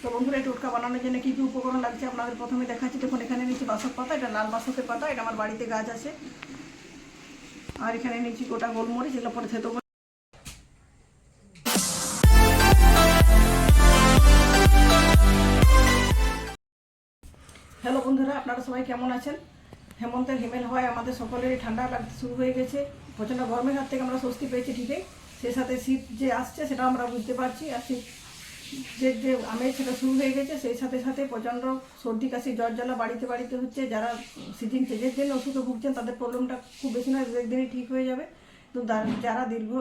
তো বন্ধুরা এই টোটকা বানানোর জন্য কী কী উপকরণ লাগছে আপনাদের প্রথমে দেখাচ্ছি। দেখুন এখানে নিচ্ছি বাসক পাতা, এটা লাল বাসকের পাতা, এটা আমার বাড়িতে গাছ আছে। আর এখানে নিচ্ছি গোটা গোলমরিচ, এগুলো পরে থেতো করে। হ্যালো বন্ধুরা, আপনারা সবাই কেমন আছেন? হেমন্তের হিমেল হয় আমাদের সকলেরই ঠান্ডা লাগতে শুরু হয়ে গেছে। প্রচণ্ড গরমের হাত থেকে আমরা স্বস্তি পেয়েছি ঠিকই, সেই সাথে শীত যে আসছে সেটা আমরা বুঝতে পারছি। আর শীত যে আমেজ সেটা শুরু হয়ে গেছে, সেই সাথে সাথে প্রচণ্ড সর্দি কাশি জ্বর জ্বালা বাড়িতে বাড়িতে হচ্ছে। যারা সিজন চেঞ্জের জন্য ওষুধে ভুগছেন তাদের প্রবলেমটা খুব বেশি নয়, একদিনই ঠিক হয়ে যাবে। কিন্তু যারা দীর্ঘ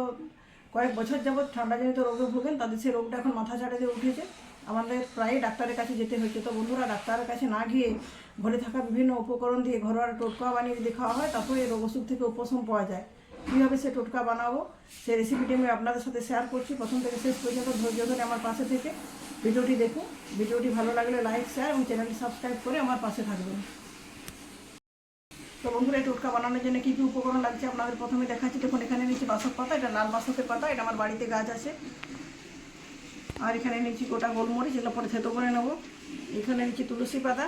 কয়েক বছর যাবৎ ঠান্ডাজনিত রোগে ভোগেন তাদের সেই রোগটা এখন মাথা ছাড়া দিয়ে উঠেছে। আমাদের প্রায় ডাক্তারের কাছে যেতে হচ্ছে। তো বন্ধুরা, ডাক্তারের কাছে না গিয়ে ঘরে থাকা বিভিন্ন উপকরণ দিয়ে ঘরোয়া টোটকা বানিয়ে যদি খাওয়া হয় তারপরে এই রোগ অসুখ থেকে উপশম পাওয়া যায়। কীভাবে সে টোটকা বানাবো সেই রেসিপিটি আমি আপনাদের সাথে শেয়ার করছি। প্রথম থেকে শেষ পর্যন্ত ধৈর্য ধরে আমার পাশে থেকে ভিডিওটি দেখুন। ভিডিওটি ভালো লাগলে লাইক, শেয়ার এবং চ্যানেলটি সাবস্ক্রাইব করে আমার পাশে থাকবেন। তো বন্ধুরা এই টোটকা বানানোর জন্য কী কী উপকরণ লাগছে আপনাদের প্রথমে দেখাচ্ছি। দেখুন এখানে নিচ্ছি বাসক পাতা, এটা লাল বাসকের পাতা, এটা আমার বাড়িতে গাছ আছে। আর এখানে নিচ্ছি গোটা গোলমরিচ, এগুলো পরে থেতো করে নেব। এখানে নিচ্ছি তুলসী পাতা,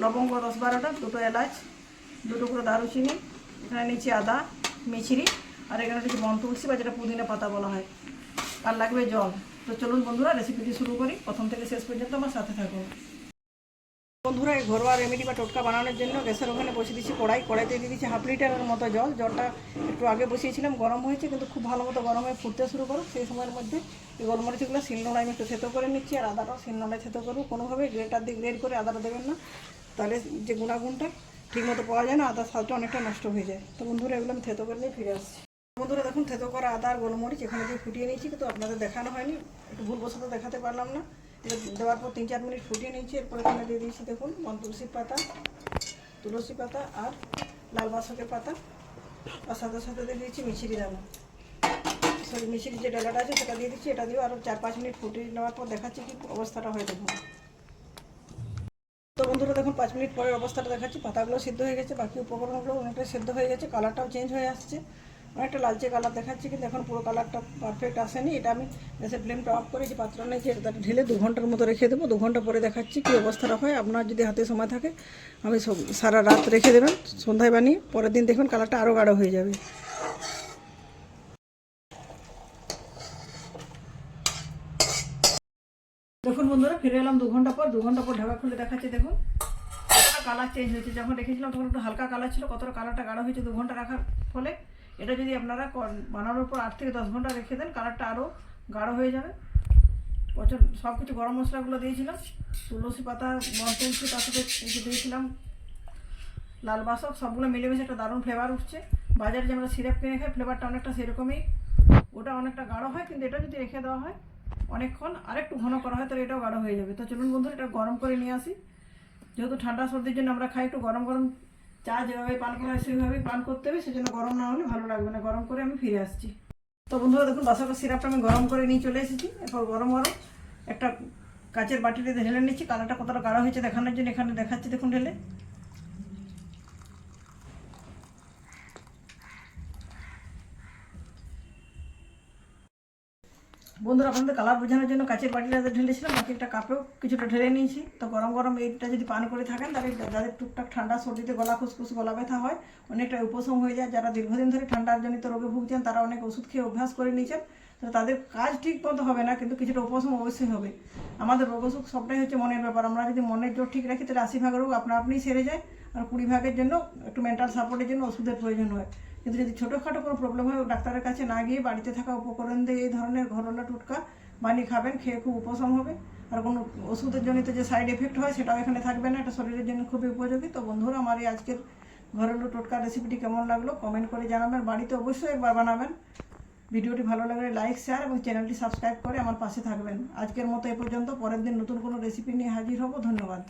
লবঙ্গ 10-12টা, দুটো এলাচ, দুটো করে দারুচিনি, এখানে নিচ্ছি আদা, মিছরি, আর এখানে নিচ্ছি বন তুলসী বা যেটা পুদিনা পাতা বলা হয়। আর লাগবে জল। তো চলুন বন্ধুরা রেসিপিটি শুরু করি। প্রথম থেকে শেষ পর্যন্ত আমার সাথে থাকুন। বন্ধুরা এই ঘরোয়া রেমেডি বা টোটকা বানানোর জন্য গ্যাসের ওখানে বসিয়ে দিচ্ছি কড়াইতে দিয়ে দিচ্ছি 1/2 লিটারের মতো জল। জলটা একটু আগে বসিয়েছিলাম, গরম হয়েছে কিন্তু খুব ভালো মতো গরম হয়ে ফুটতে শুরু করুক। সেই সময়ের মধ্যে এই গোলমরিচগুলো শিলনোড়ায় আমি একটু থেতো করে নিচ্ছি, আর আদাটাও শিলনোড়ায় থেতো করবো। কোনোভাবে গ্রেটার দিয়ে গ্রেড করে আদাটা দেবেন না, তাহলে যে গুণাগুণটা ঠিকমতো পাওয়া যায় না, আদার স্বাদটা অনেকটা নষ্ট হয়ে যায়। তো বন্ধুরা এগুলো আমি থেতো করে নিয়ে ফিরে আসছি। বন্ধুরা দেখুন থেতো করা আদা আর গোলমরিচ এখানে দিয়ে ফুটিয়ে নিয়েছি, কিন্তু আপনাদের দেখানো হয়নি, একটু ভুলবশত দেখাতে পারলাম না। এটা দেওয়ার পর 3-4 মিনিট ফুটিয়ে নিয়েছি। এরপর এখানে দিয়ে দিয়েছি দেখুন তুলসী পাতা আর লাল বাসকের পাতা, আর সাথে সাথে দিয়ে দিয়েছি মিছরি দানা, সরি মিছরি যে ডালাটা আছে সেটা দিয়ে দিচ্ছি। এটা দিয়েও আরও 4-5 মিনিট ফুটিয়ে নেওয়ার পর দেখাচ্ছি কি অবস্থাটা হয় দেখুন। তো বন্ধুরা দেখুন 5 মিনিট পরের অবস্থাটা দেখাচ্ছি। পাতাগুলো সিদ্ধ হয়ে গেছে, বাকি উপকরণগুলো অনেকটা সিদ্ধ হয়ে গেছে, কালারটাও চেঞ্জ হয়ে আসছে, অনেকটা লালচে কালার দেখাচ্ছে, কিন্তু এখন পুরো কালারটা পারফেক্ট আসেনি। এটা আমি গ্যাসের ফ্লেমটা অফ করে যে পাত্র নিয়েছি এটা ঢেলে 2 ঘন্টার মতো রেখে দেবো। 2 ঘন্টা পরে দেখাচ্ছি কী অবস্থাটা হয়। আপনার যদি হাতে সময় থাকে আমি সারা রাত রেখে দেবেন, সন্ধ্যায় বানিয়ে পরের দিন দেখবেন কালারটা আরও গাঢ় হয়ে যাবে। দেখুন বন্ধুরা ফিরে এলাম 2 ঘন্টা পর। 2 ঘন্টা পর ঢাকা খুলে দেখাচ্ছি দেখুন কতটা কালার চেঞ্জ হয়েছে। যখন রেখেছিলাম তখন একটু হালকা কালার ছিল, কতটা কালারটা গাঢ় হয়েছে 2 ঘন্টা রাখার ফলে। এটা যদি আপনারা বানানোর পর 8 থেকে 10 ঘন্টা রেখে দেন কালারটা আরও গাঢ় হয়ে যাবে। সব কিছু গরম মশলাগুলো দিয়েছিলাম, তুলসী পাতা, বন তুলসী, তার সাথে দিয়েছিলাম লাল বাসক, সবগুলো মিলেমিশে একটা দারুণ ফ্লেভার উঠছে। বাজারে যে আমরা সিরাপ কিনে খাই ফ্লেভারটা অনেকটা সেরকমই, ওটা অনেকটা গাঢ় হয়, কিন্তু এটা যদি রেখে দেওয়া হয় অনেকক্ষণ আরেকটু ঘন করা হয় তাহলে এটাও গাঢ় হয়ে যাবে। তো চলুন বন্ধুরা এটা গরম করে নিয়ে আসি। যেহেতু ঠান্ডা সর্দির জন্য আমরা খাই একটু গরম গরম চা, যেভাবে পান করা হয় সেইভাবেই পান করতে হবে, সেজন্য গরম না হলে ভালো লাগবে না। গরম করে আমি ফিরে আসছি। তো বন্ধুরা দেখুন বাসকের সিরাপটা আমি গরম করে নিয়ে চলে এসেছি। এরপর গরম গরম একটা কাচের বাটিতে ঢেলে নিচ্ছি। কালারটা কতটা গাঢ় হয়েছে দেখানোর জন্য এখানে দেখাচ্ছি দেখুন ঢেলে। বন্ধুরা আপনাদের কালার বোঝানোর জন্য কাচের বাটিটা ঢেলেছিলাম, বাকি একটা কাপেও কিছুটা ঢেলে নিয়েছি। তো গরম গরম এইটা যদি পান করে থাকেন তাহলে যাদের টুকটাক ঠান্ডা সর্দিতে গলা খুসখুস গলা ব্যথা হয় অনেকটা উপশম হয়ে যায়। যারা দীর্ঘদিন ধরে ঠান্ডার জনিত রোগে ভুগছেন তারা অনেক ওষুধ খেয়ে অভ্যাস করে নিয়েছেন, তো তাদের কাজ ঠিক মতো হবে না, কিন্তু কিছুটা উপশম অবশ্যই হবে। আমাদের রোগ অসুখ সবটাই হচ্ছে মনের ব্যাপার। আমরা যদি মনের জোর ঠিক রাখি তাহলে 80 ভাগ রোগ আপনিই সেরে যায়, আর 20 ভাগের জন্য একটু মেন্টাল সাপোর্টের জন্য ওষুধের প্রয়োজন হয়। কিন্তু যদি ছোটোখাটো কোনো প্রবলেম হয় ডাক্তারের কাছে না গিয়ে বাড়িতে থাকা উপকরণ দিয়ে এই ধরনের ঘরোয়া টোটকা বানিয়ে খাবেন, খেয়ে খুব উপশম হবে। আর কোনো ওষুধের জনিত যে সাইড এফেক্ট হয় সেটাও এখানে থাকবে না, এটা শরীরের জন্য খুবই উপযোগী। তো বন্ধুরা আমার এই আজকের ঘরেলু টোটকা রেসিপিটি কেমন লাগলো কমেন্ট করে জানাবেন, বাড়িতে অবশ্যই একবার বানাবেন। ভিডিওটি ভালো লাগলে লাইক, শেয়ার এবং চ্যানেলটি সাবস্ক্রাইব করে আমার পাশে থাকবেন। আজকের মতো এ পর্যন্ত, পরের দিন নতুন কোনো রেসিপি নিয়ে হাজির হব। ধন্যবাদ।